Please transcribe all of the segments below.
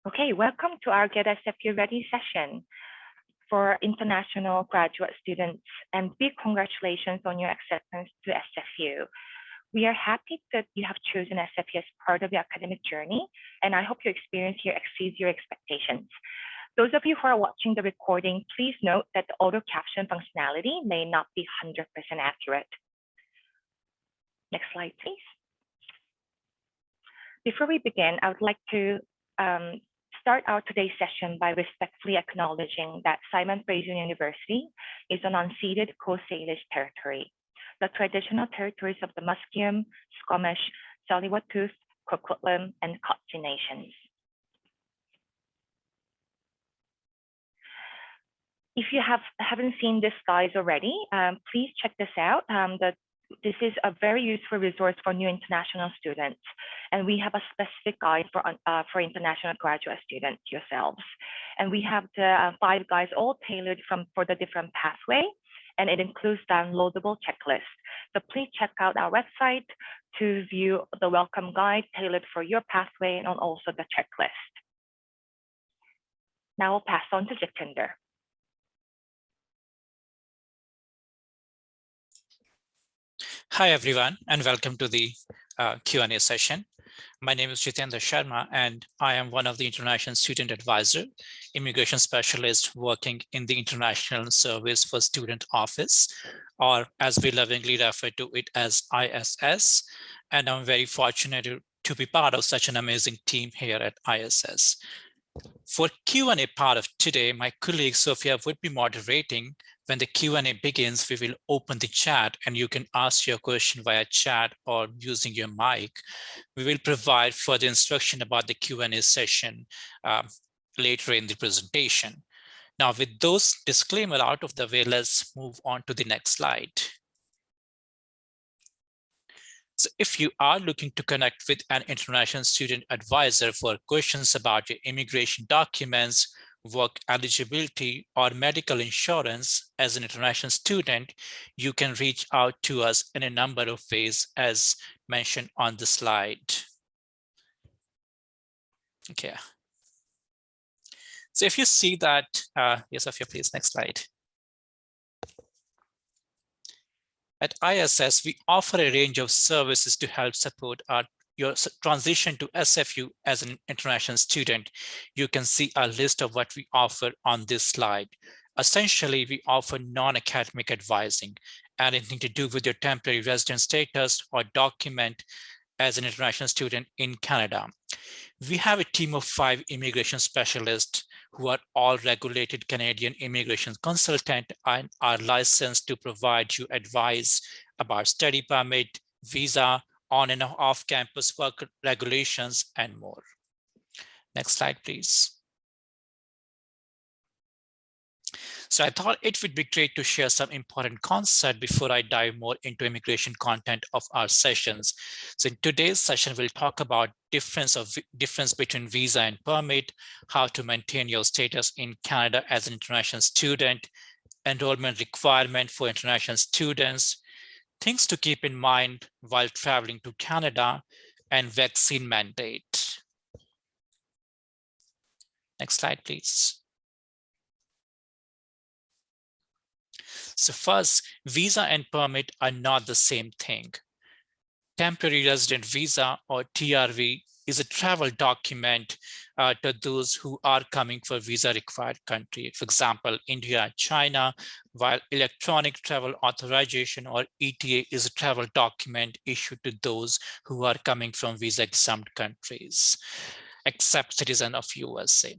Okay, welcome to our Get SFU-Ready session for international graduate students, and big congratulations on your acceptance to SFU. We are happy that you have chosen SFU as part of your academic journey, and I hope your experience here exceeds your expectations. Those of you who are watching the recording, please note that the auto caption functionality may not be 100% accurate. Next slide, please. Before we begin, I would like to start out today's session by respectfully acknowledging that Simon Fraser University is an unceded Coast Salish territory, the traditional territories of the Musqueam, Squamish, Tsleil-Waututh, Coquitlam, and Kotchi nations. If you haven't seen this guide already, please check this out. This is a very useful resource for new international students, and we have a specific guide for international graduate students yourselves. And we have the 5 guides all tailored for the different pathway, and it includes downloadable checklists. So please check out our website to view the welcome guide tailored for your pathway and also the checklist. Now I'll pass on to Jitinder. Hi, everyone, and welcome to the Q&A session. My name is Jitendra Sharma, and I am one of the International Student Advisor, Immigration Specialist working in the International Service for Student Office, or as we lovingly refer to it as ISS. And I'm very fortunate to be part of such an amazing team here at ISS. For Q&A part of today, my colleague Sophia would be moderating. When the Q&A begins, we will open the chat and you can ask your question via chat or using your mic. We will provide further instruction about the Q&A session later in the presentation. Now, with those disclaimers out of the way, let's move on to the next slide. So if you are looking to connect with an international student advisor for questions about your immigration documents, work eligibility, or medical insurance as an international student, you can reach out to us in a number of ways as mentioned on the slide. Okay. So if you see that, yes, Sophia, please, next slide. At ISS, we offer a range of services to help support your transition to SFU as an international student. You can see a list of what we offer on this slide. Essentially, we offer non-academic advising, anything to do with your temporary resident status or document as an international student in Canada. We have a team of 5 immigration specialists who are all regulated Canadian immigration consultant and are licensed to provide you advice about study permit, visa, on and off campus work regulations, and more. Next slide, please. So I thought it would be great to share some important concepts before I dive more into immigration content of our sessions. So in today's session, we'll talk about difference between visa and permit, how to maintain your status in Canada as an international student, enrollment requirement for international students, things to keep in mind while traveling to Canada, and vaccine mandate. Next slide, please. So first, visa and permit are not the same thing. Temporary resident visa, or TRV, is a travel document to those who are coming for visa required country. For example, India, China, while electronic travel authorization, or ETA, is a travel document issued to those who are coming from visa exempt countries, except citizen of USA.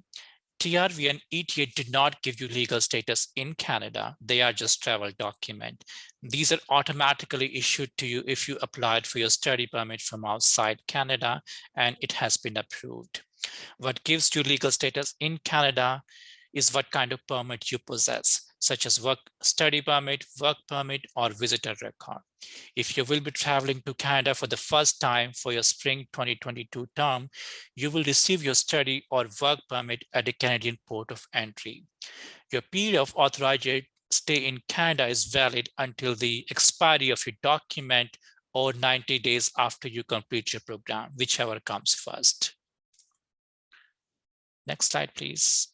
TRV and ETA did not give you legal status in Canada. They are just travel document. These are automatically issued to you if you applied for your study permit from outside Canada and it has been approved. What gives you legal status in Canada is what kind of permit you possess, such as study permit, work permit, or visitor record. If you will be traveling to Canada for the first time for your spring 2022 term, you will receive your study or work permit at the Canadian port of entry. Your period of authorized stay in Canada is valid until the expiry of your document or 90 days after you complete your program, whichever comes first. Next slide, please.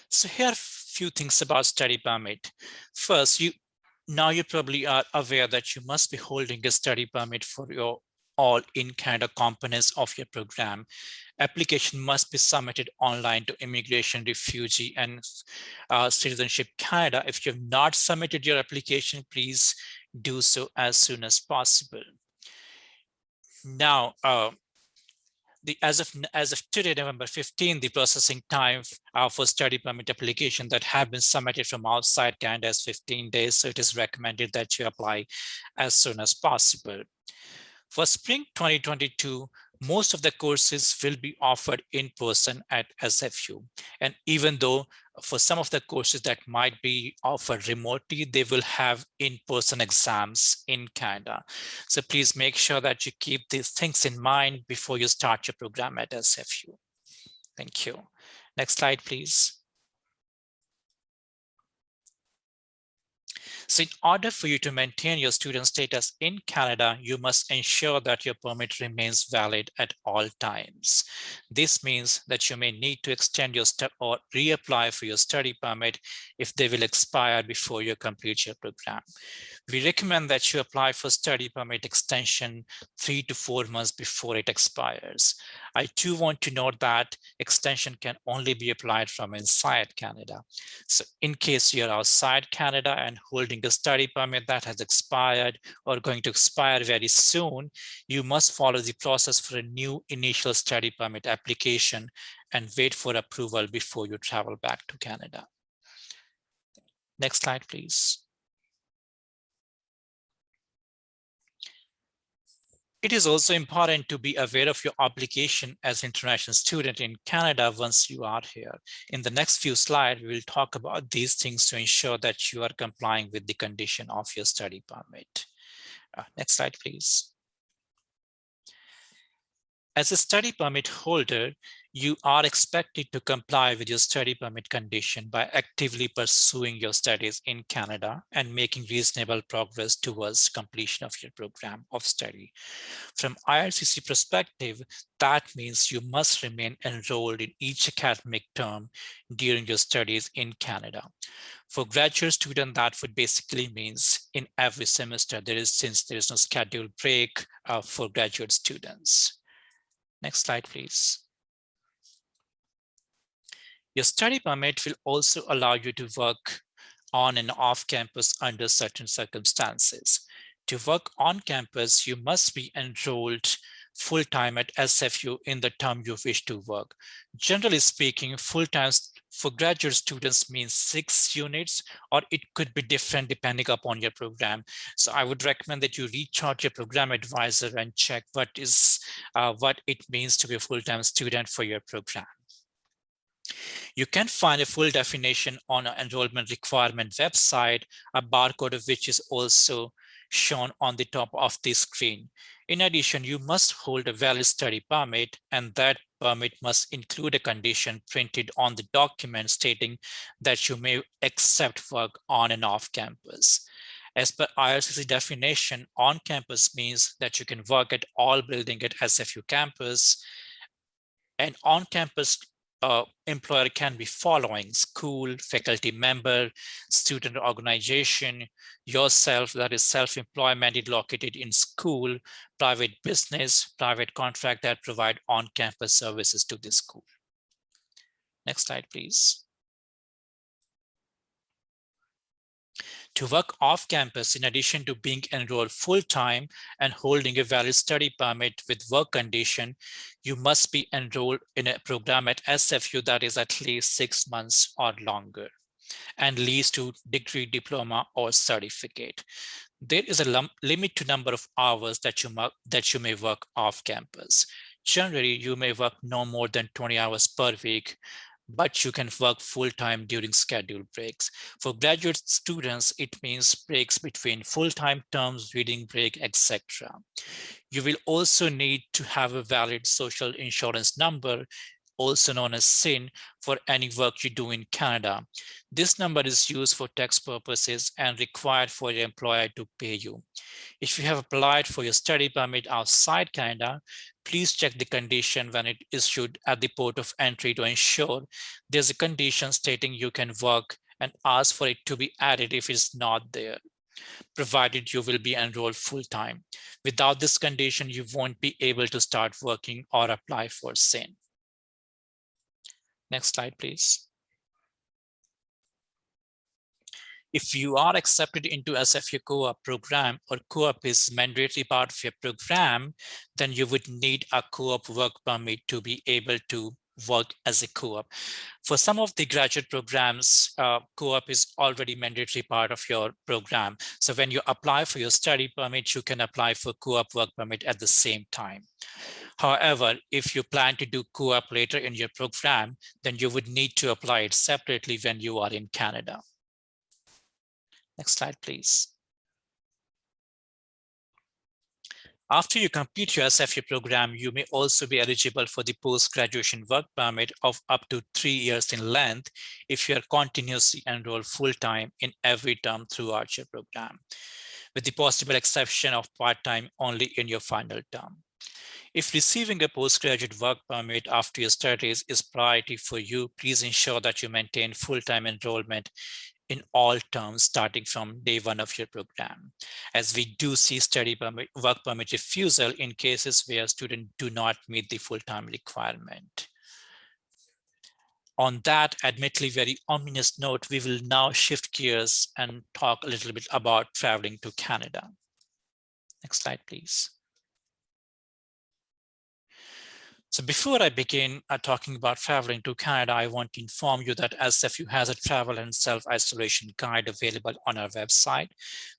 So here are a few things about study permit. First, you probably are aware that you must be holding a study permit for your all in Canada components of your program. Application must be submitted online to Immigration, Refugee, and Citizenship Canada. If you have not submitted your application, please do so as soon as possible. Now, as of today, November 15, the processing time for study permit application that have been submitted from outside Canada is 15 days. So it is recommended that you apply as soon as possible. For spring 2022, most of the courses will be offered in person at SFU. And even though for some of the courses that might be offered remotely, they will have in-person exams in Canada. So please make sure that you keep these things in mind before you start your program at SFU. Thank you. Next slide, please. So in order for you to maintain your student status in Canada, you must ensure that your permit remains valid at all times. This means that you may need to extend your or reapply for your study permit if they will expire before you complete your program. We recommend that you apply for study permit extension 3 to 4 months before it expires. I do want to note that extension can only be applied from inside Canada. So in case you're outside Canada and holding a study permit that has expired or going to expire very soon, you must follow the process for a new initial study permit application and wait for approval before you travel back to Canada. Next slide, please. It is also important to be aware of your obligation as an international student in Canada once you are here. In the next few slides, we will talk about these things to ensure that you are complying with the condition of your study permit. Next slide, please. As a study permit holder, you are expected to comply with your study permit condition by actively pursuing your studies in Canada and making reasonable progress towards completion of your program of study. From IRCC perspective, that means you must remain enrolled in each academic term during your studies in Canada. For graduate student, that would basically means in every semester, since there is no scheduled break for graduate students. Next slide, please. Your study permit will also allow you to work on and off campus under certain circumstances. To work on campus, you must be enrolled full-time at SFU in the term you wish to work. Generally speaking, full-time for graduate students means 6 units, or it could be different depending upon your program. So I would recommend that you reach out to your program advisor and check what it means to be a full-time student for your program. You can find a full definition on our enrollment requirement website, a barcode of which is also shown on the top of the screen. In addition, you must hold a valid study permit, and that permit must include a condition printed on the document stating that you may accept work on and off campus. As per IRCC definition, on campus means that you can work at all buildings at SFU campus. And on campus employer can be following: school, faculty member, student organization, yourself, that is self-employment located in school, private business, private contract that provide on-campus services to the school. Next slide, please. To work off campus, in addition to being enrolled full-time and holding a valid study permit with work condition, you must be enrolled in a program at SFU that is at least 6 months or longer and leads to degree, diploma, or certificate. There is a limit to number of hours that you may work off campus. Generally, you may work no more than 20 hours per week, but you can work full-time during scheduled breaks. For graduate students, it means breaks between full-time terms, reading break, etc. You will also need to have a valid social insurance number also known as SIN, for any work you do in Canada. This number is used for tax purposes and required for your employer to pay you. If you have applied for your study permit outside Canada, please check the condition when it is issued at the port of entry to ensure there's a condition stating you can work and ask for it to be added if it's not there, provided you will be enrolled full-time. Without this condition, you won't be able to start working or apply for SIN. Next slide, please. If you are accepted into SFU Co-op program or Co-op is mandatory part of your program, then you would need a Co-op work permit to be able to work as a Co-op. For some of the graduate programs, Co-op is already mandatory part of your program. So when you apply for your study permit, you can apply for Co-op work permit at the same time. However, if you plan to do Co-op later in your program, then you would need to apply it separately when you are in Canada. Next slide, please. After you complete your SFU program, you may also be eligible for the post-graduation work permit of up to 3 years in length if you are continuously enrolled full-time in every term throughout your program, with the possible exception of part-time only in your final term. If receiving a postgraduate work permit after your studies is priority for you, please ensure that you maintain full-time enrollment in all terms starting from day one of your program, as we do see study permit, work permit refusal in cases where students do not meet the full-time requirement. On that admittedly very ominous note, we will now shift gears and talk a little bit about traveling to Canada. Next slide, please. So before I begin talking about traveling to Canada, I want to inform you that SFU has a travel and self-isolation guide available on our website.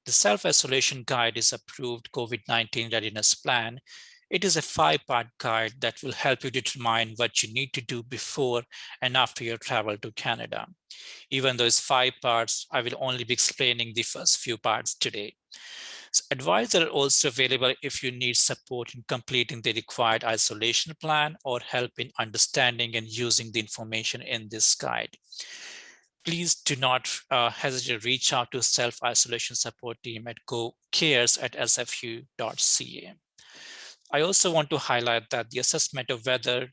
The self-isolation guide is approved COVID-19 readiness plan. It is a 5-part guide that will help you determine what you need to do before and after your travel to Canada. Even though it's 5 parts, I will only be explaining the first few parts today. So advisors are also available if you need support in completing the required isolation plan or help in understanding and using the information in this guide. Please do not hesitate to reach out to self-isolation support team at cares@sfu.ca. I also want to highlight that the assessment of whether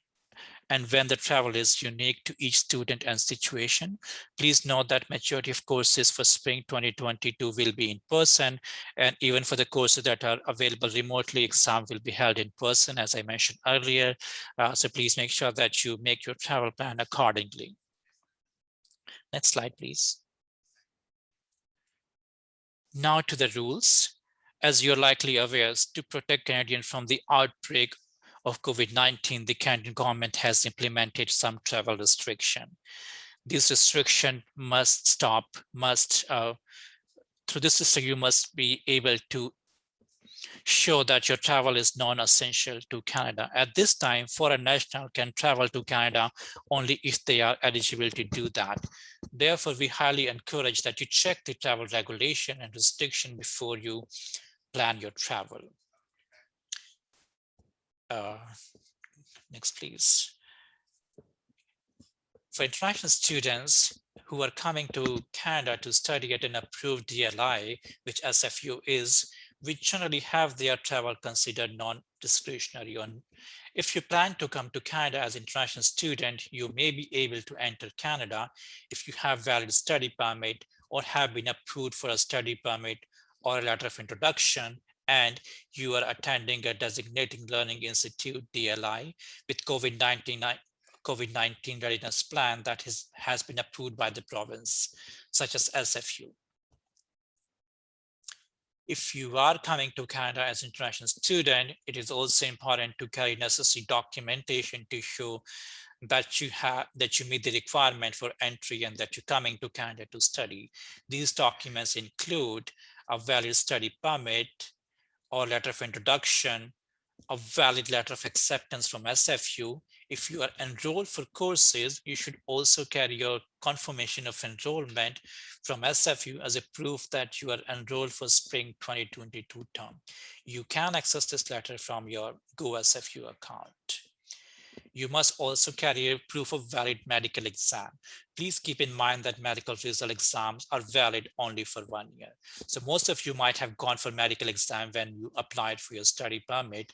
and when the travel is unique to each student and situation. Please note that majority of courses for spring 2022 will be in person, and even for the courses that are available remotely, exam will be held in person, as I mentioned earlier. So please make sure that you make your travel plan accordingly. Next slide, please. Now to the rules. As you're likely aware, to protect Canadians from the outbreak of COVID-19, the Canadian government has implemented some travel restriction. This restriction must stop, through this restriction, you must be able to show that your travel is non-essential to Canada. At this time, foreign nationals can travel to Canada only if they are eligible to do that. Therefore, we highly encourage that you check the travel regulation and restriction before you plan your travel. Next, please. For international students who are coming to Canada to study at an approved DLI, which SFU is, we generally have their travel considered non-discretionary. If you plan to come to Canada as an international student, you may be able to enter Canada if you have valid study permit or have been approved for a study permit or a letter of introduction, and you are attending a designating learning institute DLI with COVID-19 readiness plan that has been approved by the province, such as SFU. If you are coming to Canada as an international student, it is also important to carry necessary documentation to show that you meet the requirement for entry and that you're coming to Canada to study. These documents include a valid study permit or letter of introduction, a valid letter of acceptance from SFU. If you are enrolled for courses, you should also carry your confirmation of enrollment from SFU as a proof that you are enrolled for spring 2022 term. You can access this letter from your GoSFU account. You must also carry a proof of valid medical exam. Please keep in mind that medical result exams are valid only for 1 year. So most of you might have gone for medical exam when you applied for your study permit.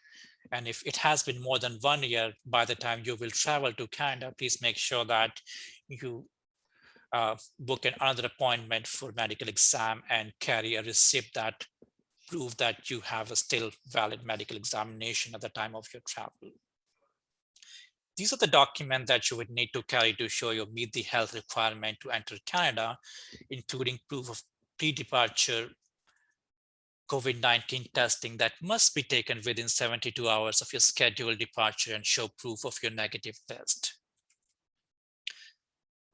And if it has been more than 1 year by the time you will travel to Canada, please make sure that you book another appointment for medical exam and carry a receipt that prove that you have a still valid medical examination at the time of your travel. These are the documents that you would need to carry to show you meet the health requirement to enter Canada, including proof of pre-departure COVID-19 testing that must be taken within 72 hours of your scheduled departure and show proof of your negative test.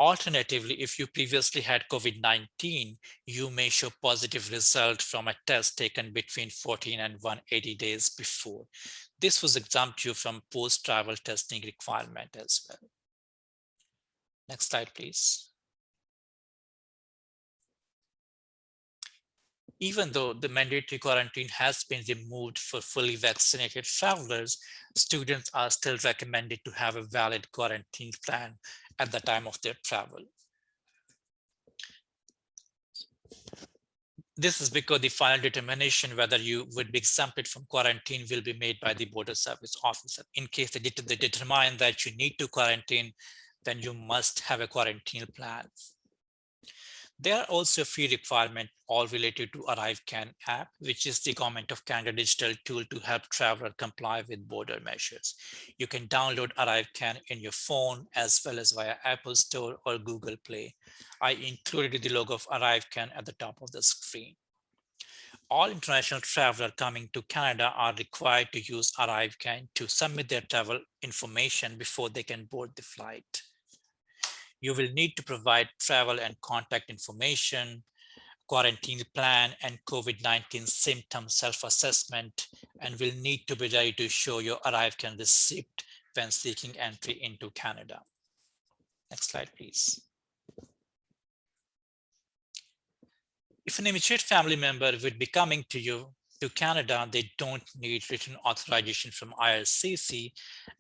Alternatively, if you previously had COVID-19, you may show positive result from a test taken between 14 and 180 days before. This was exempt you from post-travel testing requirement as well. Next slide, please. Even though the mandatory quarantine has been removed for fully vaccinated travelers, students are still recommended to have a valid quarantine plan at the time of their travel. This is because the final determination whether you would be exempted from quarantine will be made by the border service officer. In case they determine that you need to quarantine, then you must have a quarantine plan. There are also a few requirements all related to ArriveCan app, which is the Government of Canada digital tool to help travelers comply with border measures. You can download ArriveCan in your phone as well as via Apple Store or Google Play. I included the logo of ArriveCan at the top of the screen. All international travelers coming to Canada are required to use ArriveCan to submit their travel information before they can board the flight. You will need to provide travel and contact information, quarantine plan, and COVID-19 symptom self-assessment, and will need to be ready to show your ArriveCan receipt when seeking entry into Canada. Next slide, please. If an immediate family member would be coming to you to Canada, they don't need written authorization from IRCC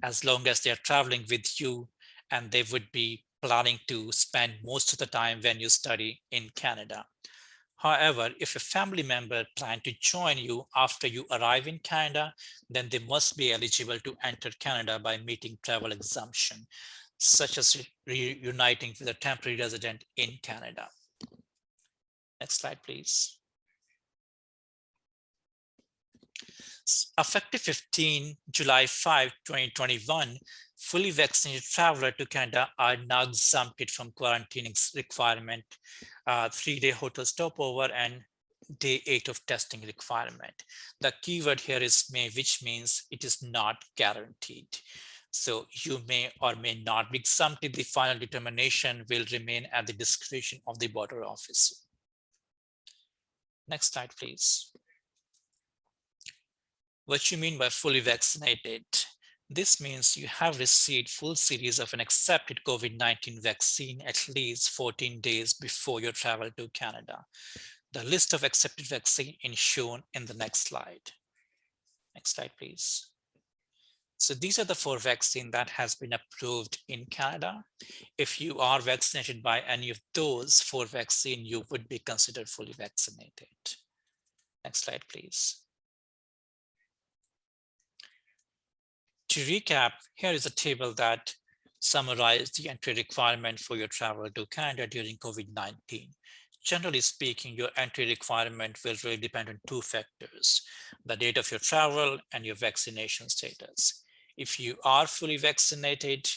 as long as they are traveling with you and they would be planning to spend most of the time when you study in Canada. However, if a family member plans to join you after you arrive in Canada, then they must be eligible to enter Canada by meeting travel exemption, such as reuniting with a temporary resident in Canada. Next slide, please. Effective 15 July 5, 2021, fully vaccinated travelers to Canada are now exempted from quarantining requirement, 3-day hotel stopover, and day 8 of testing requirement. The keyword here is may, which means it is not guaranteed. So you may or may not be exempted. The final determination will remain at the discretion of the border officer. Next slide, please. What you mean by fully vaccinated? This means you have received full series of an accepted COVID-19 vaccine at least 14 days before your travel to Canada. The list of accepted vaccine is shown in the next slide. Next slide, please. So these are the 4 vaccines that has been approved in Canada. If you are vaccinated by any of those 4 vaccines, you would be considered fully vaccinated. Next slide, please. To recap, here is a table that summarizes the entry requirement for your travel to Canada during COVID-19. Generally speaking, your entry requirement will really depend on 2 factors, the date of your travel and your vaccination status. If you are fully vaccinated,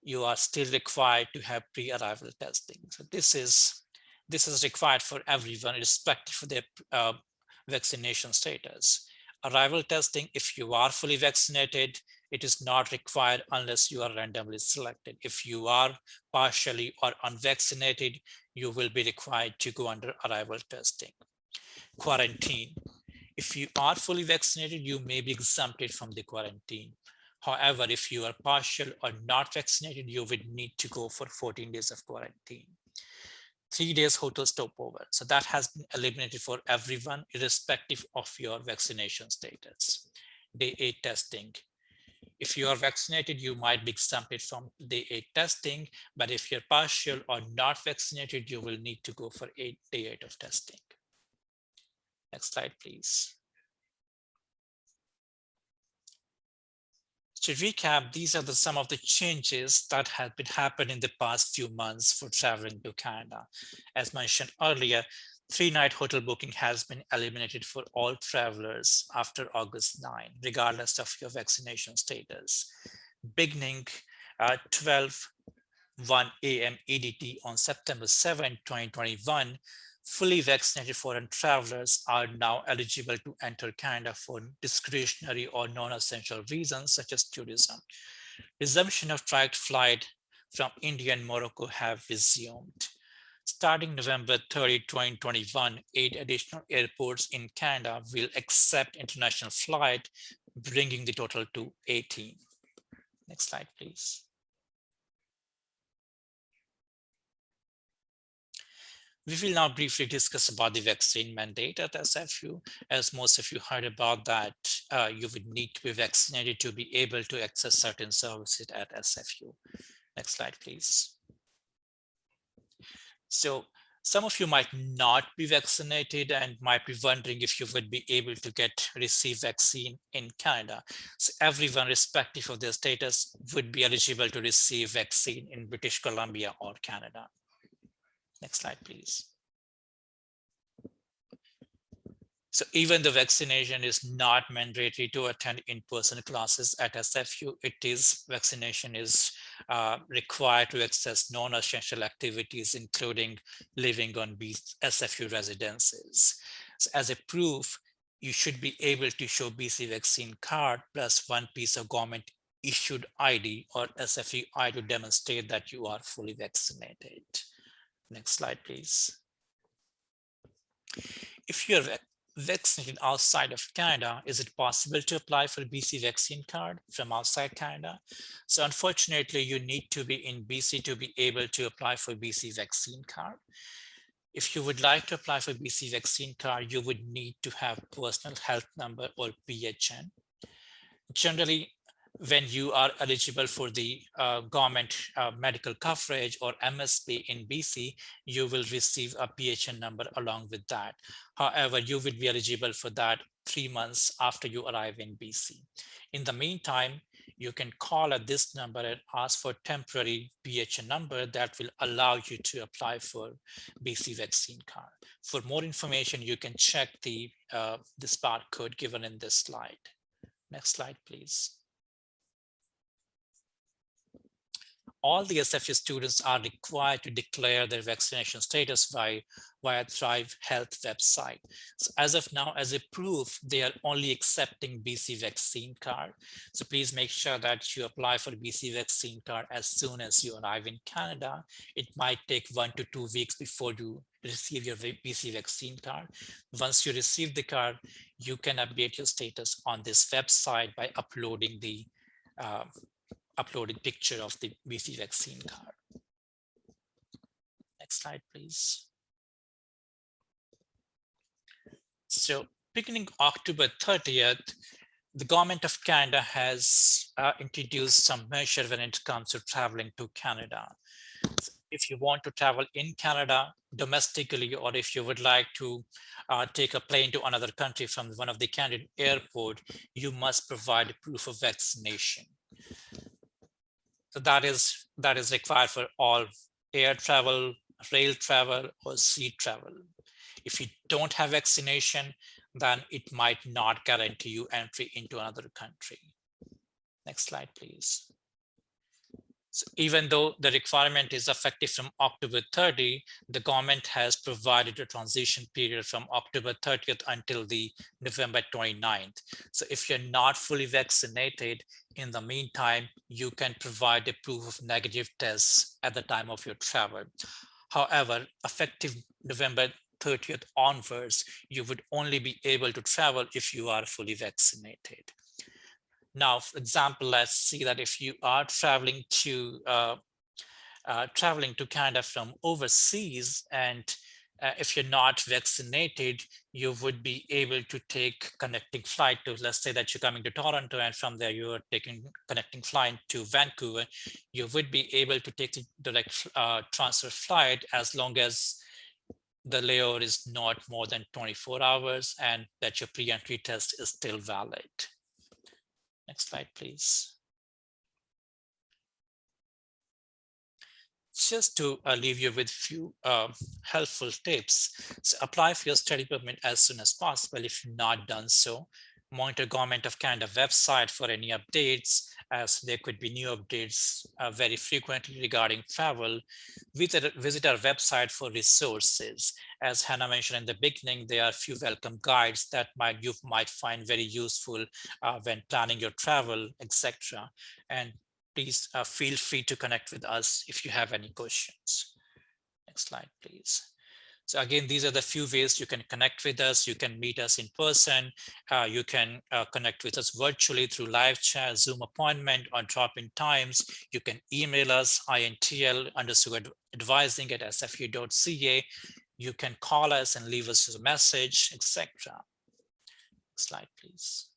you are still required to have pre-arrival testing. So this is required for everyone, irrespective of their vaccination status. Arrival testing, if you are fully vaccinated, it is not required unless you are randomly selected. If you are partially or unvaccinated, you will be required to go under arrival testing. Quarantine. If you are fully vaccinated, you may be exempted from the quarantine. However, if you are partial or not vaccinated, you would need to go for 14 days of quarantine. 3 days hotel stopover. So that has been eliminated for everyone, irrespective of your vaccination status. Day 8 testing. If you are vaccinated, you might be exempted from day 8 testing, but if you're partial or not vaccinated, you will need to go for day 8 of testing. Next slide, please. To recap, these are some of the changes that have been happening in the past few months for traveling to Canada. As mentioned earlier, 3-night hotel booking has been eliminated for all travelers after August 9, regardless of your vaccination status. Beginning 12:01 a.m. EDT on September 7, 2021, fully vaccinated foreign travelers are now eligible to enter Canada for discretionary or non-essential reasons such as tourism. Resumption of direct flight from India and Morocco have resumed. Starting November 30, 2021, 8 additional airports in Canada will accept international flight, bringing the total to 18. Next slide, please. We will now briefly discuss about the vaccine mandate at SFU. As most of you heard about that, you would need to be vaccinated to be able to access certain services at SFU. Next slide, please. So some of you might not be vaccinated and might be wondering if you would be able to receive vaccine in Canada. So everyone, irrespective of their status, would be eligible to receive vaccine in British Columbia or Canada. Next slide, please. So even the vaccination is not mandatory to attend in-person classes at SFU, vaccination is required to access non-essential activities, including living on SFU residences. So as a proof, you should be able to show BC vaccine card plus one piece of government issued ID or SFU ID to demonstrate that you are fully vaccinated. Next slide, please. If you're vaccinated outside of Canada, is it possible to apply for a BC vaccine card from outside Canada? So unfortunately, you need to be in BC to be able to apply for BC vaccine card. If you would like to apply for BC vaccine card, you would need to have personal health number or PHN. Generally, when you are eligible for the government medical coverage or MSP in BC, you will receive a PHN number along with that. However, you will be eligible for that 3 months after you arrive in BC. In the meantime, you can call at this number and ask for temporary PHN number that will allow you to apply for BC vaccine card. For more information, you can check this barcode given in this slide. Next slide, please. All the SFU students are required to declare their vaccination status via Thrive Health website. So as of now, as a proof, they are only accepting BC vaccine card. So please make sure that you apply for BC vaccine card as soon as you arrive in Canada. It might take 1 to 2 weeks before you receive your BC vaccine card. Once you receive the card, you can update your status on this website by uploading the picture of the BC vaccine card. Next slide, please. So beginning October 30th, the government of Canada has introduced some measure when it comes to traveling to Canada. So if you want to travel in Canada domestically, or if you would like to take a plane to another country from one of the Canadian airport, you must provide proof of vaccination. So that is required for all air travel, rail travel, or sea travel. If you don't have vaccination, then it might not guarantee you entry into another country. Next slide, please. So even though the requirement is effective from October 30, the government has provided a transition period from October 30th until the November 29th. So if you're not fully vaccinated, in the meantime, you can provide a proof of negative tests at the time of your travel. However, effective November 30th onwards, you would only be able to travel if you are fully vaccinated. Now, for example, let's see that if you are traveling to Canada from overseas and If you're not vaccinated, you would be able to take connecting flight to, let's say that you're coming to Toronto and from there you are taking connecting flight to Vancouver, you would be able to take the direct transfer flight as long as the layover is not more than 24 hours and that your pre-entry test is still valid. Next slide, please. Just to leave you with few helpful tips. So apply for your study permit as soon as possible if you've not done so. Monitor Government of Canada website for any updates, as there could be new updates very frequently regarding travel. Visit our website for resources. As Hannah mentioned in the beginning, there are a few welcome guides that you might find very useful when planning your travel, etc. And please feel free to connect with us if you have any questions. Next slide, please. So again, these are the few ways you can connect with us. You can meet us in person. You can connect with us virtually through live chat, Zoom appointment, or drop-in times. You can email us, intl_advising@sfu.ca. You can call us and leave us a message, etc. Slide, please.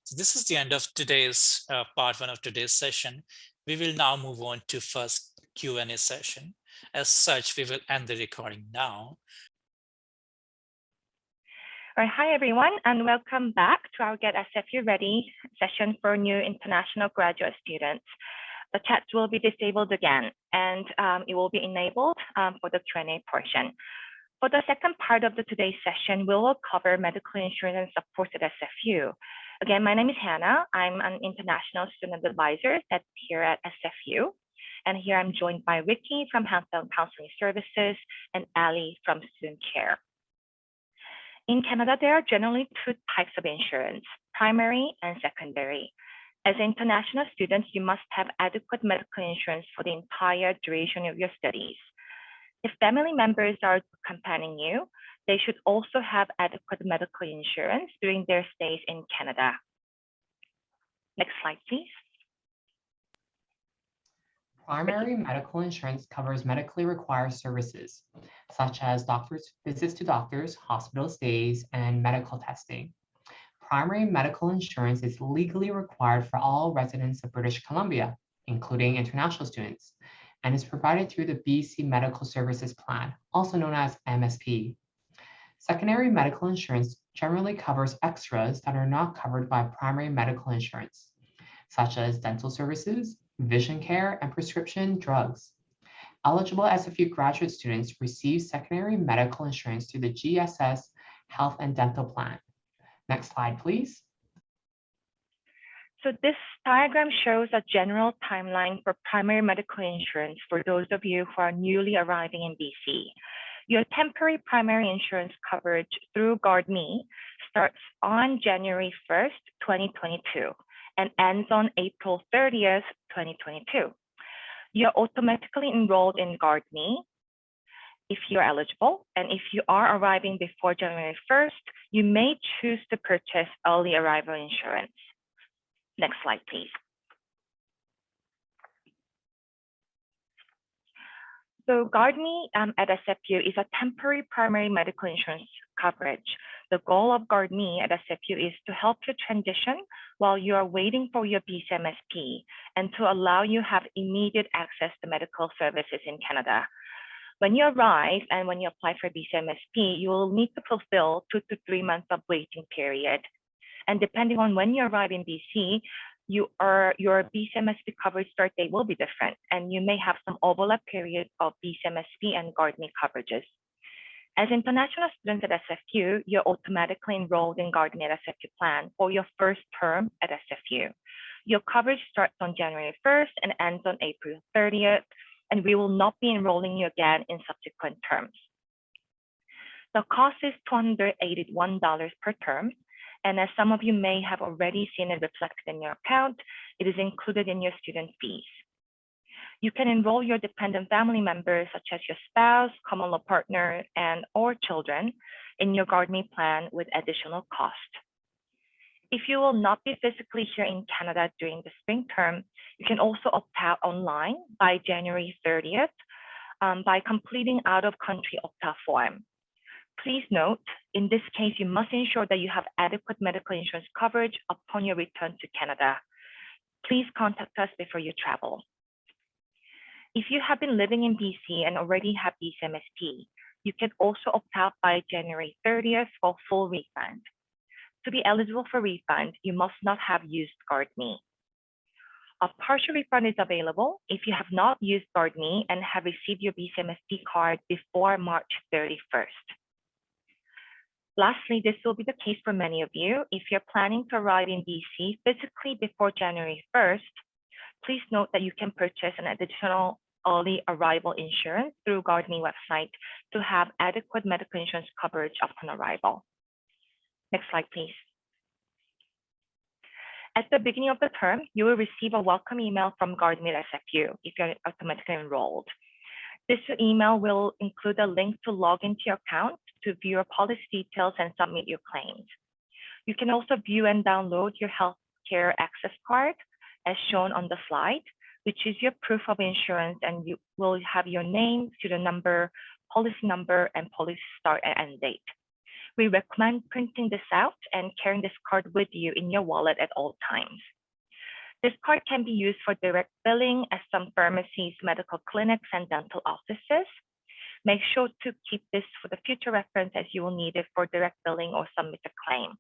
So this is the end of today's part one of today's session. We will now move on to first Q&A session. As such, we will end the recording now. All right, hi everyone, and welcome back to our Get SFU Ready session for new international graduate students. The chat will be disabled again, and it will be enabled for the Q&A portion. For the second part of today's session, we will cover medical insurance and support at SFU. Again, my name is Hannah. I'm an international student advisor that's here at SFU. And here I'm joined by Ricky from Health and Counseling Services and Ali from Student Care. In Canada, there are generally two types of insurance, primary and secondary. As international students, you must have adequate medical insurance for the entire duration of your studies. If family members are accompanying you, they should also have adequate medical insurance during their stays in Canada. Next slide, please. Primary medical insurance covers medically required services, such as visits to doctors, hospital stays, and medical testing. Primary medical insurance is legally required for all residents of British Columbia, including international students, and is provided through the BC Medical Services Plan, also known as MSP. Secondary medical insurance generally covers extras that are not covered by primary medical insurance, such as dental services, vision care, and prescription drugs. Eligible SFU graduate students receive secondary medical insurance through the GSS Health and Dental Plan. Next slide, please. So this diagram shows a general timeline for primary medical insurance for those of you who are newly arriving in BC. Your temporary primary insurance coverage through GuardMe starts on January 1st, 2022 and ends on April 30th, 2022. You're automatically enrolled in GuardMe if you're eligible, and if you are arriving before January 1st, you may choose to purchase early arrival insurance. Next slide, please. So GuardMe at SFU is a temporary primary medical insurance coverage. The goal of GuardMe at SFU is to help you transition while you are waiting for your BCMSP and to allow you have immediate access to medical services in Canada. When you arrive and when you apply for BCMSP, you will need to fulfill 2 to 3 months of waiting period. And depending on when you arrive in BC, your BCMSP coverage start date will be different, and you may have some overlap period of BCMSP and GuardMe coverages. As international students at SFU, you're automatically enrolled in GuardMe at SFU plan for your first term at SFU. Your coverage starts on January 1st and ends on April 30th, and we will not be enrolling you again in subsequent terms. The cost is $281 per term, and as some of you may have already seen it reflected in your account, it is included in your student fees. You can enroll your dependent family members, such as your spouse, common law partner, and/or children in your GuardMe plan with additional cost. If you will not be physically here in Canada during the spring term, you can also opt out online by January 30th by completing out-of-country opt-out form. Please note, in this case, you must ensure that you have adequate medical insurance coverage upon your return to Canada. Please contact us before you travel. If you have been living in BC and already have BCMSP, you can also opt out by January 30th for full refund. To be eligible for refund, you must not have used GuardMe. A partial refund is available if you have not used GuardMe and have received your BCMSP card before March 31st. Lastly, this will be the case for many of you. If you're planning to arrive in BC physically before January 1st, please note that you can purchase an additional early arrival insurance through GuardMe website to have adequate medical insurance coverage upon arrival. Next slide, please. At the beginning of the term, you will receive a welcome email from GuardMe at SFU if you're automatically enrolled. This email will include a link to log into your account to view your policy details and submit your claims. You can also view and download your healthcare access card as shown on the slide, which is your proof of insurance, and you will have your name, student number, policy number, and policy start and end date. We recommend printing this out and carrying this card with you in your wallet at all times. This card can be used for direct billing at some pharmacies, medical clinics, and dental offices. Make sure to keep this for the future reference as you will need it for direct billing or submit a claim.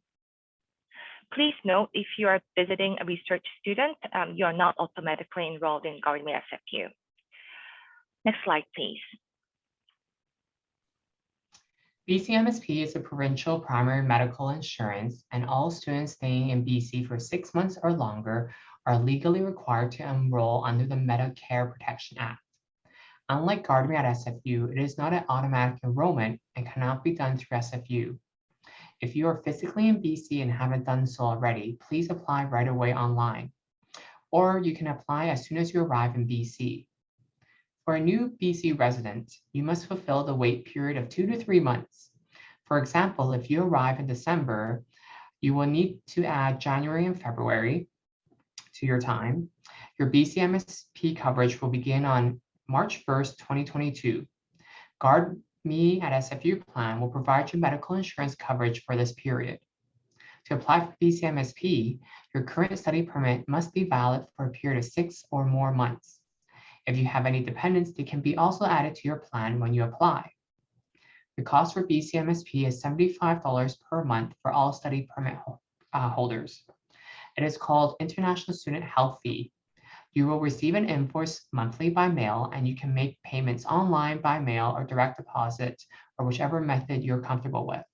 Please note, if you are visiting a research student, you are not automatically enrolled in GuardMe SFU. Next slide, please. BCMSP is a provincial primary medical insurance, and all students staying in BC for 6 months or longer are legally required to enroll under the Medicare Protection Act. Unlike GuardMe at SFU, it is not an automatic enrollment and cannot be done through SFU. If you are physically in BC and haven't done so already, please apply right away online, or you can apply as soon as you arrive in BC. For a new BC resident, you must fulfill the wait period of 2 to 3 months. For example, if you arrive in December, you will need to add January and February to your time. Your BCMSP coverage will begin on March 1st, 2022. GuardMe at SFU plan will provide you medical insurance coverage for this period. To apply for BCMSP, your current study permit must be valid for a period of 6 or more months. If you have any dependents, they can be also added to your plan when you apply. The cost for BCMSP is $75 per month for all study permit holders. It is called International Student Health Fee. You will receive an invoice monthly by mail, and you can make payments online by mail or direct deposit, or whichever method you're comfortable with.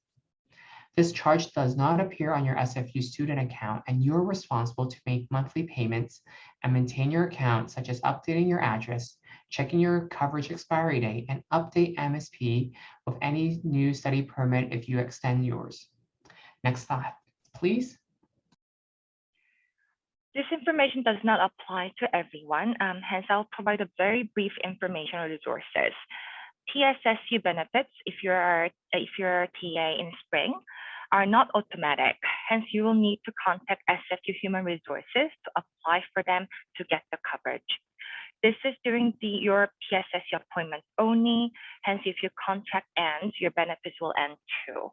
This charge does not appear on your SFU student account, and you are responsible to make monthly payments and maintain your account, such as updating your address, checking your coverage expiry date, and update MSP with any new study permit if you extend yours. Next slide, please. This information does not apply to everyone, hence I'll provide a very brief information or resources. SFU benefits, if you're a TA in spring, are not automatic. Hence, you will need to contact SFU Human Resources to apply for them to get the coverage. This is during your PSSU appointment only. Hence, if your contract ends, your benefits will end too.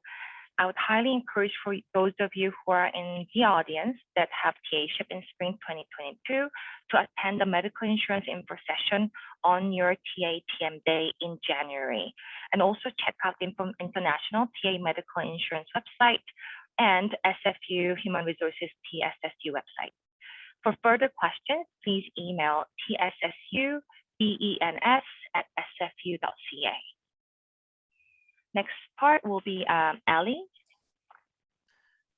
I would highly encourage for those of you who are in the audience that have TA-ship in spring 2022 to attend the medical insurance info session on your TA-TM day in January. And also check out the International TA Medical Insurance website and SFU Human Resources TSSU website. For further questions, please email tssuben's@sfu.ca. Next part will be Ali.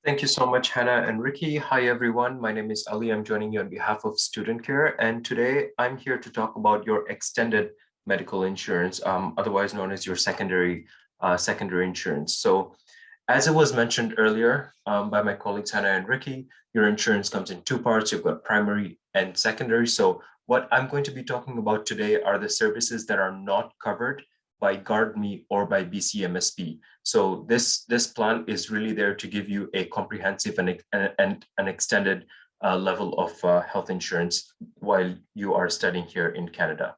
Thank you so much, Hannah and Ricky. Hi, everyone. My name is Ali. I'm joining you on behalf of Student Care. And today I'm here to talk about your extended medical insurance, otherwise known as your secondary insurance. So as it was mentioned earlier by my colleagues, Hannah and Ricky, your insurance comes in 2 parts. You've got primary and secondary. So what I'm going to be talking about today are the services that are not covered by GuardMe or by BCMSP. So this plan is really there to give you a comprehensive and an extended level of health insurance while you are studying here in Canada.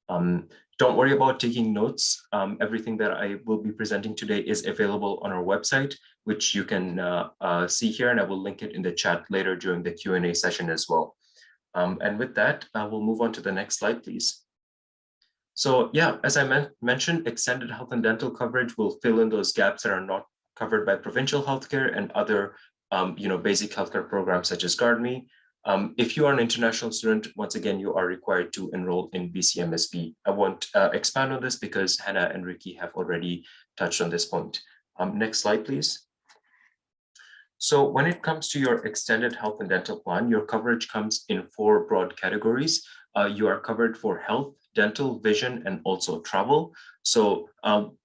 Don't worry about taking notes. Everything that I will be presenting today is available on our website, which you can see here, and I will link it in the chat later during the Q&A session as well. And with that, we'll move on to the next slide, please. So yeah, as I mentioned, extended health and dental coverage will fill in those gaps that are not covered by provincial healthcare and other basic healthcare programs such as GuardMe. If you are an international student, once again, you are required to enroll in BCMSP. I won't expand on this because Hannah and Ricky have already touched on this point. Next slide, please. So when it comes to your extended health and dental plan, your coverage comes in 4 broad categories. You are covered for health, dental, vision, and also travel. So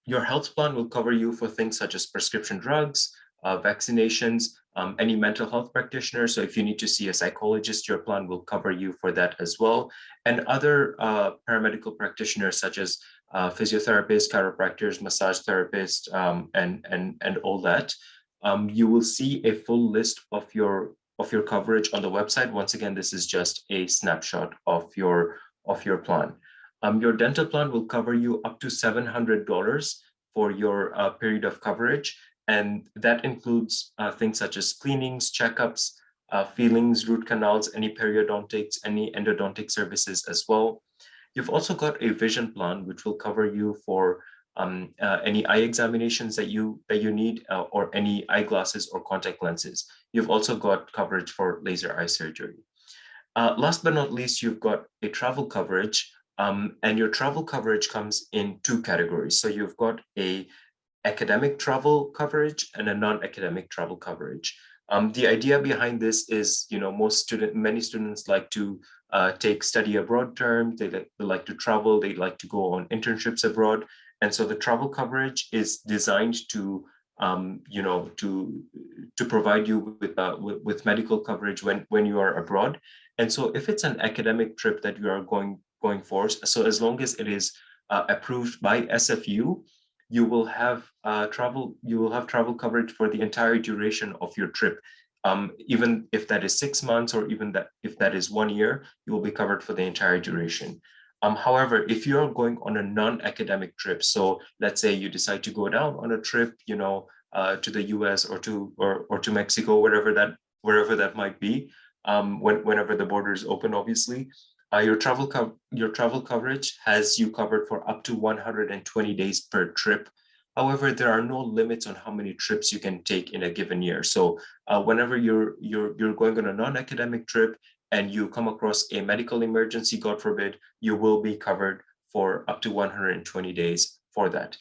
your health plan will cover you for things such as prescription drugs, vaccinations, any mental health practitioner. So if you need to see a psychologist, your plan will cover you for that as well. And other paramedical practitioners such as physiotherapists, chiropractors, massage therapists, and all that. You will see a full list of your coverage on the website. Once again, this is just a snapshot of your plan. Your dental plan will cover you up to $700 for your period of coverage. And that includes things such as cleanings, checkups, fillings, root canals, any periodontics, any endodontic services as well. You've also got a vision plan, which will cover you for any eye examinations that you need or any eyeglasses or contact lenses. You've also got coverage for laser eye surgery. Last but not least, you've got a travel coverage, and your travel coverage comes in 2 categories. So you've got a academic travel coverage and a non-academic travel coverage. The idea behind this is, many students like to take study abroad terms. They like to travel. They like to go on internships abroad. And so the travel coverage is designed to, to provide you with medical coverage when you are abroad. And so if it's an academic trip that you are going for, so as long as it is approved by SFU, you will have travel coverage for the entire duration of your trip. Even if that is 6 months, or even if that is 1 year, you will be covered for the entire duration. However, if you're going on a non-academic trip, so let's say you decide to go down on a trip, to the US or to Mexico, wherever that might be, whenever the borders open, obviously, your travel coverage has you covered for up to 120 days per trip. However, there are no limits on how many trips you can take in a given year. So whenever you're going on a non-academic trip and you come across a medical emergency, God forbid, you will be covered for up to 120 days for that.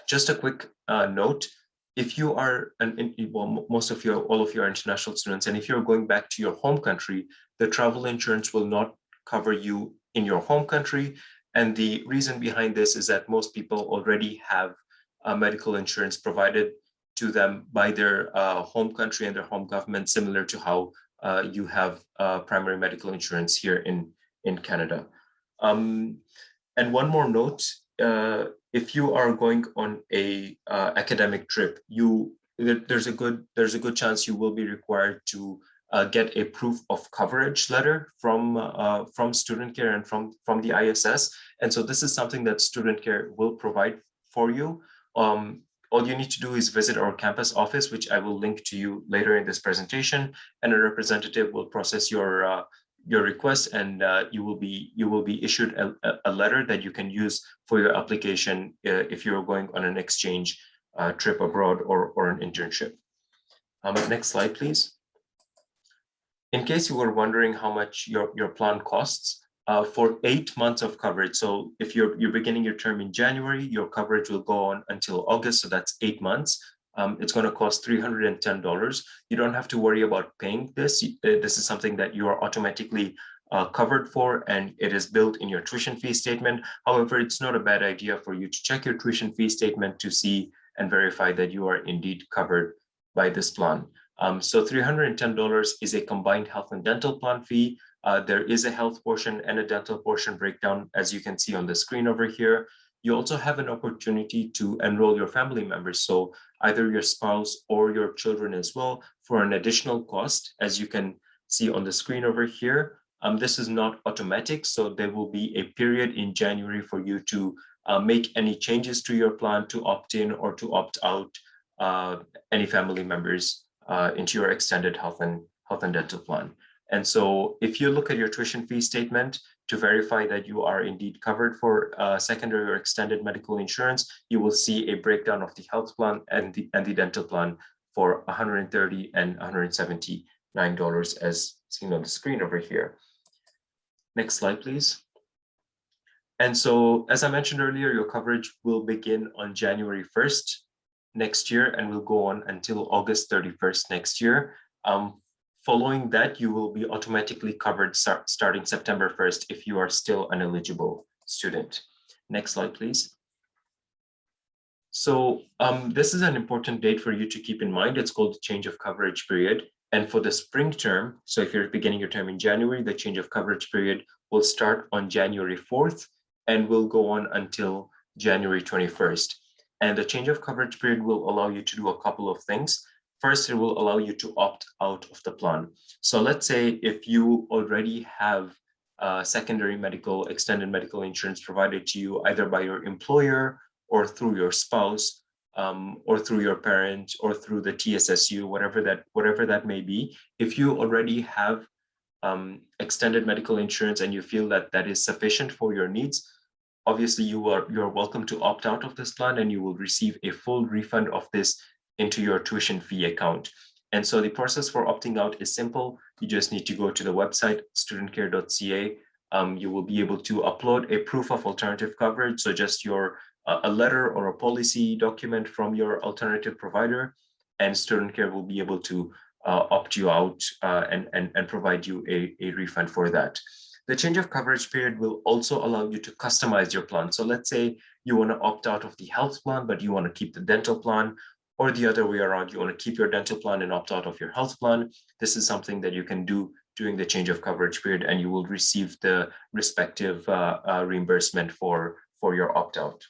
Just a quick note. If you are all of your international students, and if you're going back to your home country, the travel insurance will not cover you in your home country. And the reason behind this is that most people already have medical insurance provided to them by their home country and their home government, similar to how you have primary medical insurance here in Canada. And one more note. If you are going on a academic trip, there's a good chance you will be required to get a proof of coverage letter from Student Care and from the ISS. And so this is something that Student Care will provide for you. All you need to do is visit our campus office, which I will link to you later in this presentation, and a representative will process your request, and you will be issued a letter that you can use for your application if you're going on an exchange trip abroad or an internship. Next slide, please. In case you were wondering how much your plan costs, for 8 months of coverage, so if you're beginning your term in January, your coverage will go on until August, so that's 8 months. It's going to cost $310. You don't have to worry about paying this. This is something that you are automatically covered for, and it is built in your tuition fee statement. However, it's not a bad idea for you to check your tuition fee statement to see and verify that you are indeed covered by this plan. So $310 is a combined health and dental plan fee. There is a health portion and a dental portion breakdown, as you can see on the screen over here. you also have an opportunity to enroll your family members. So either your spouse or your children as well for an additional cost, as you can see on the screen over here. This is not automatic, so there will be a period in January for you to make any changes to your plan, to opt in or to opt out any family members into your extended health and dental plan. And so if you look at your tuition fee statement to verify that you are indeed covered for secondary or extended medical insurance, you will see a breakdown of the health plan and the dental plan for $130 and $179 as seen on the screen over here. Next slide, please. And so, as I mentioned earlier, your coverage will begin on January 1st next year and will go on until August 31st next year. Following that, you will be automatically covered starting September 1st if you are still an eligible student. Next slide, please. So this is an important date for you to keep in mind. It's called the change of coverage period. And for the spring term, so if you're beginning your term in January, the change of coverage period will start on January 4th and will go on until January 21st. And the change of coverage period will allow you to do a couple of things. First, it will allow you to opt out of the plan. So let's say if you already have secondary medical, extended medical insurance provided to you either by your employer or through your spouse, or through your parent or through the TSSU, whatever that may be. If you already have extended medical insurance and you feel that that is sufficient for your needs, obviously you're welcome to opt out of this plan and you will receive a full refund of this into your tuition fee account. And so the process for opting out is simple. You just need to go to the website, studentcare.ca. You will be able to upload a proof of alternative coverage. So just a letter or a policy document from your alternative provider, and Student Care will be able to opt you out and provide you a refund for that. The change of coverage period will also allow you to customize your plan. So let's say you want to opt out of the health plan, but you want to keep the dental plan, or the other way around, you want to keep your dental plan and opt out of your health plan. This is something that you can do during the change of coverage period, and you will receive the respective reimbursement for your opt-out.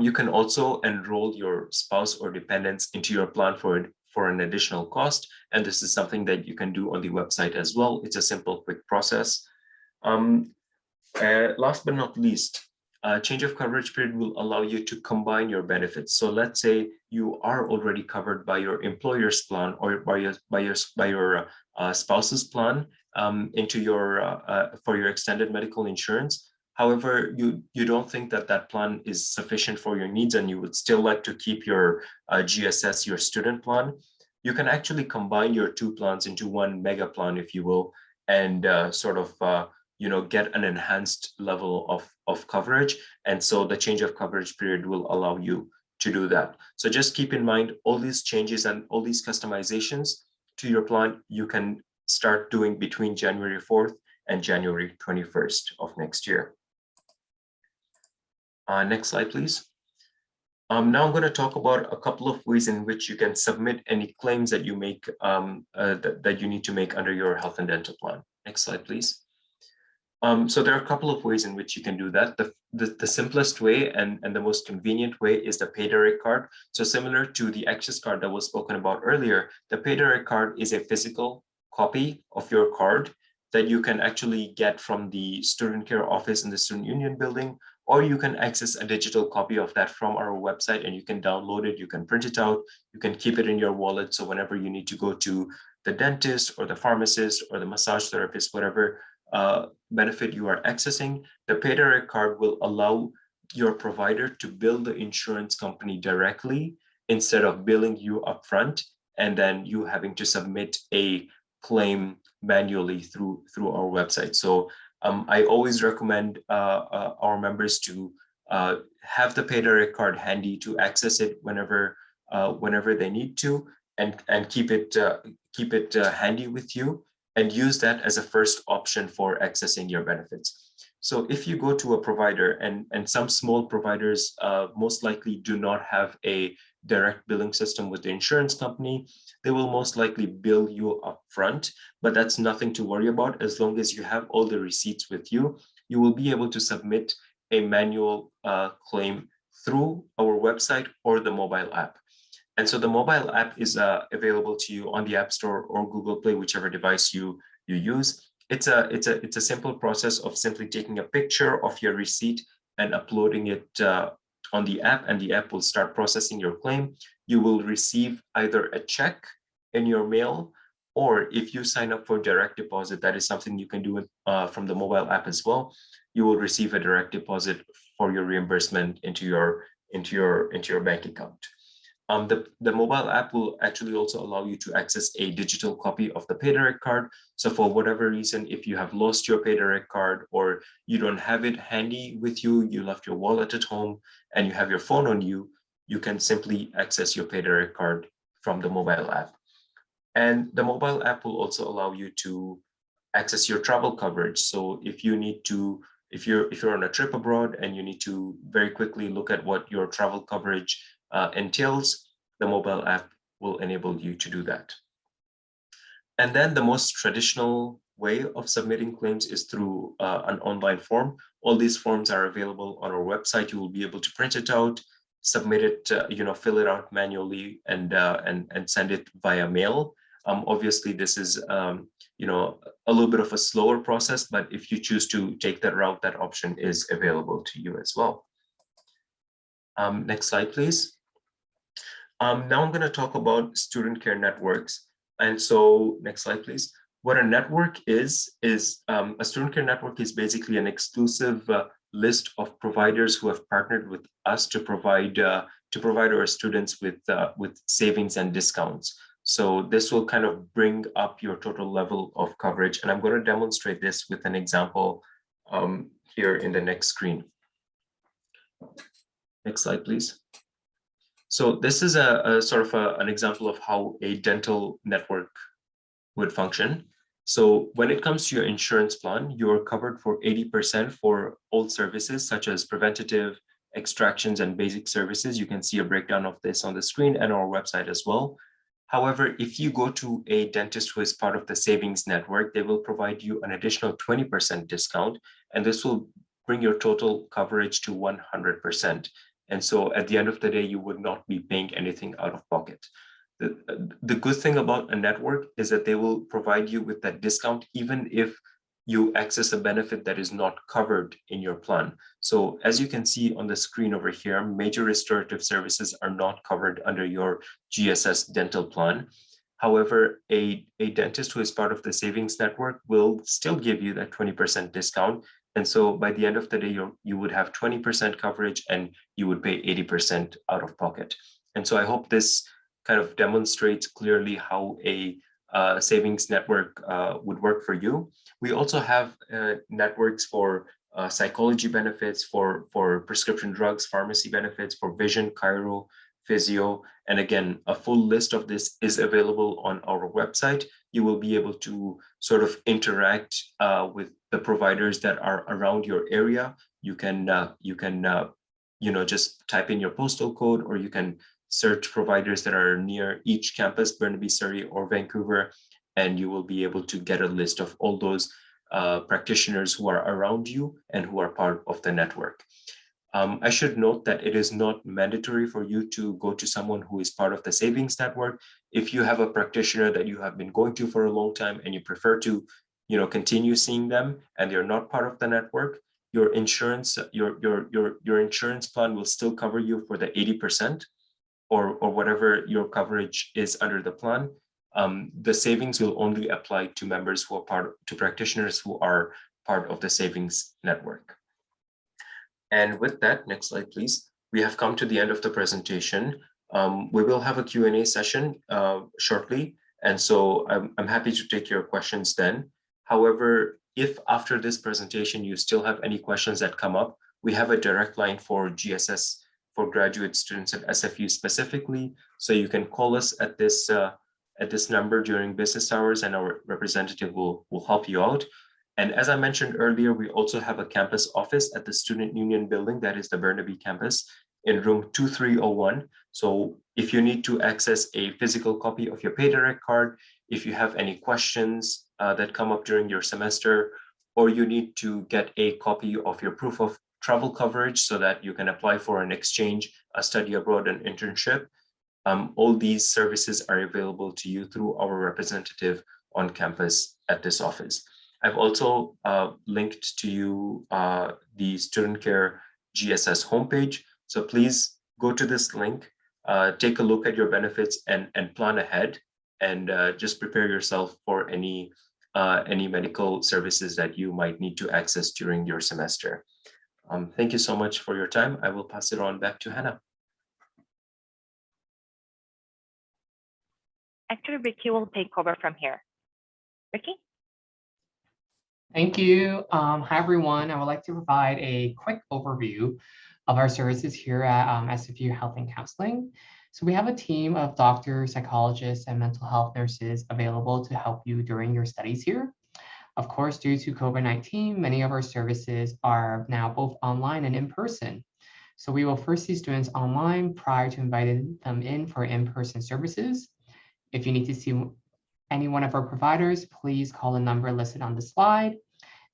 You can also enroll your spouse or dependents into your plan for an additional cost, and this is something that you can do on the website as well. It's a simple, quick process. Last but not least, change of coverage period will allow you to combine your benefits. So let's say you are already covered by your employer's plan or by your spouse's plan for your extended medical insurance. However, you don't think that plan is sufficient for your needs and you would still like to keep your GSS, your student plan. You can actually combine your two plans into one mega plan, if you will, and get an enhanced level of coverage. And so the change of coverage period will allow you to do that. So just keep in mind all these changes and all these customizations to your plan you can start doing between January 4th and January 21st of next year. Next slide, please. Now I'm going to talk about a couple of ways in which you can submit any claims that you make that you need to make under your health and dental plan. Next slide, please. So there are a couple of ways in which you can do that. The simplest way and the most convenient way is the PayDirect card. So similar to the Access card that was spoken about earlier, the PayDirect card is a physical copy of your card that you can actually get from the Student Care office in the Student Union building, or you can access a digital copy of that from our website and you can download it, you can print it out, you can keep it in your wallet. So whenever you need to go to the dentist or the pharmacist or the massage therapist, whatever benefit you are accessing, the PayDirect card will allow your provider to bill the insurance company directly instead of billing you upfront and then you having to submit a claim manually through our website. So I always recommend our members to have the PayDirect card handy to access it whenever they need to, and keep it handy with you, and use that as a first option for accessing your benefits. So if you go to a provider, and some small providers most likely do not have a direct billing system with the insurance company, they will most likely bill you upfront, but that's nothing to worry about. As long as you have all the receipts with you, you will be able to submit a manual claim through our website or the mobile app. And so the mobile app is available to you on the App Store or Google Play, whichever device you use. It's a simple process of simply taking a picture of your receipt and uploading it on the app, and the app will start processing your claim. You will receive either a check in your mail, or if you sign up for direct deposit, that is something you can do from the mobile app as well. You will receive a direct deposit for your reimbursement into your bank account. The mobile app will actually also allow you to access a digital copy of the PayDirect card. So for whatever reason, if you have lost your PayDirect card or you don't have it handy with you, you left your wallet at home and you have your phone on you, you can simply access your PayDirect card from the mobile app. And the mobile app will also allow you to access your travel coverage. So if you need to, if you're on a trip abroad and you need to very quickly look at what your travel coverage entails, the mobile app will enable you to do that. And then the most traditional way of submitting claims is through an online form. All these forms are available on our website. You will be able to print it out, submit it, fill it out manually, and send it via mail. Obviously, this is a little bit of a slower process, but if you choose to take that route, that option is available to you as well. Next slide, please. Now I'm going to talk about student care networks. And so next slide, please. What a network is a student care network is basically an exclusive list of providers who have partnered with us to provide our students with savings and discounts. So this will kind of bring up your total level of coverage. And I'm going to demonstrate this with an example here in the next screen. Next slide, please. So this is a sort of an example of how a dental network would function. So when it comes to your insurance plan, you're covered for 80% for all services such as preventative, extractions, and basic services. You can see a breakdown of this on the screen and our website as well. However, if you go to a dentist who is part of the savings network, they will provide you an additional 20% discount, and this will bring your total coverage to 100%. And so at the end of the day, you would not be paying anything out of pocket. The good thing about a network is that they will provide you with that discount, even if you access a benefit that is not covered in your plan. So as you can see on the screen over here, major restorative services are not covered under your GSS dental plan. However, a dentist who is part of the savings network will still give you that 20% discount. And so by the end of the day, you would have 20% coverage and you would pay 80% out of pocket. And so I hope this kind of demonstrates clearly how a savings network would work for you. We also have networks for psychology benefits, for prescription drugs, pharmacy benefits, for vision, chiro, physio. And again, a full list of this is available on our website. You will be able to sort of interact with the providers that are around your area. You can just type in your postal code, or you can search providers that are near each campus, Burnaby, Surrey, or Vancouver, and you will be able to get a list of all those practitioners who are around you and who are part of the network. I should note that it is not mandatory for you to go to someone who is part of the savings network. If you have a practitioner that you have been going to for a long time and you prefer to, continue seeing them and they're not part of the network, your insurance, your insurance plan will still cover you for the 80% or whatever your coverage is under the plan. The savings will only apply to members who are to practitioners who are part of the savings network. And with that, next slide, please. We have come to the end of the presentation. We will have a Q&A session shortly. And so I'm happy to take your questions then. However, if after this presentation, you still have any questions that come up, we have a direct line for GSS for graduate students at SFU specifically. So you can call us at this number during business hours and our representative will help you out. And as I mentioned earlier, we also have a campus office at the Student Union building, that is the Burnaby campus, in room 2301. So if you need to access a physical copy of your PayDirect card, if you have any questions that come up during your semester, or you need to get a copy of your proof of travel coverage so that you can apply for an exchange, a study abroad, an internship. All these services are available to you through our representative on campus at this office. I've also linked to you the Student Care GSS homepage. So please go to this link, take a look at your benefits and plan ahead, and just prepare yourself for any medical services that you might need to access during your semester. Thank you so much for your time. I will pass it on back to Hannah. Actually, Ricky will take over from here. Ricky? Thank you. Hi, everyone. I would like to provide a quick overview of our services here at SFU Health and Counseling. So we have a team of doctors, psychologists, and mental health nurses available to help you during your studies here. Of course, due to COVID-19, many of our services are now both online and in person. So we will first see students online prior to inviting them in for in-person services. If you need to see any one of our providers, please call the number listed on the slide.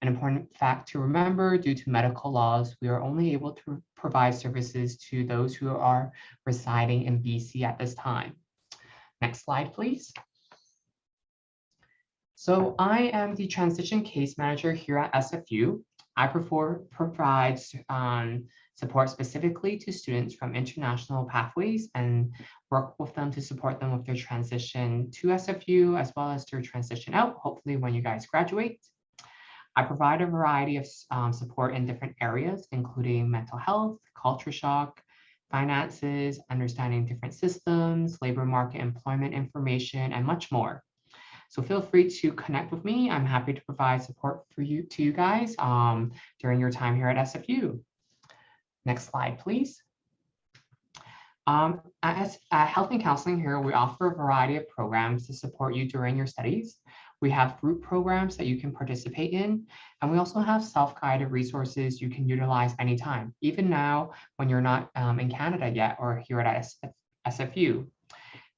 An important fact to remember, due to medical laws, we are only able to provide services to those who are residing in BC at this time. Next slide, please. So I am the transition case manager here at SFU. I provide support specifically to students from international pathways and work with them to support them with their transition to SFU, as well as their transition out, hopefully when you guys graduate. I provide a variety of support in different areas, including mental health, culture shock, finances, understanding different systems, labor market employment information, and much more. So feel free to connect with me. I'm happy to provide support to you guys during your time here at SFU. Next slide, please. At Health and Counseling here, we offer a variety of programs to support you during your studies. We have group programs that you can participate in, and we also have self-guided resources you can utilize anytime, even now when you're not in Canada yet or here at SFU.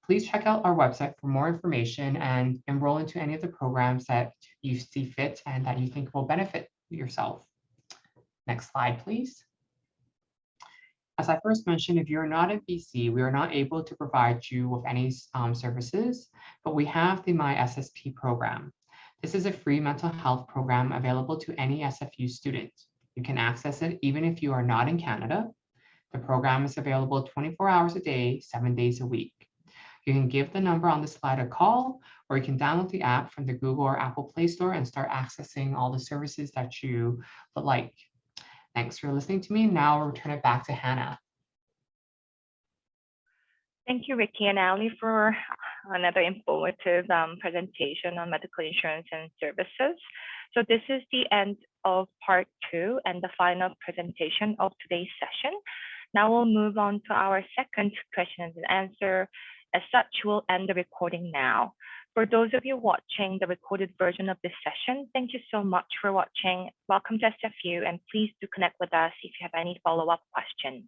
Please check out our website for more information and enroll into any of the programs that you see fit and that you think will benefit yourself. Next slide, please. As I first mentioned, if you're not in BC, we are not able to provide you with any services, but we have the My SSP program. This is a free mental health program available to any SFU student. You can access it even if you are not in Canada. The program is available 24 hours a day, 7 days a week. You can give the number on the slide a call, or you can download the app from the Google or Apple Play Store and start accessing all the services that you would like. Thanks for listening to me. Now I'll return it back to Hannah. Thank you, Ricky and Ali, for another informative presentation on medical insurance and services. So this is the end of part 2 and the final presentation of today's session. Now we'll move on to our second question and answer. As such, we'll end the recording now. For those of you watching the recorded version of this session, thank you so much for watching. Welcome to SFU, and please do connect with us if you have any follow-up questions.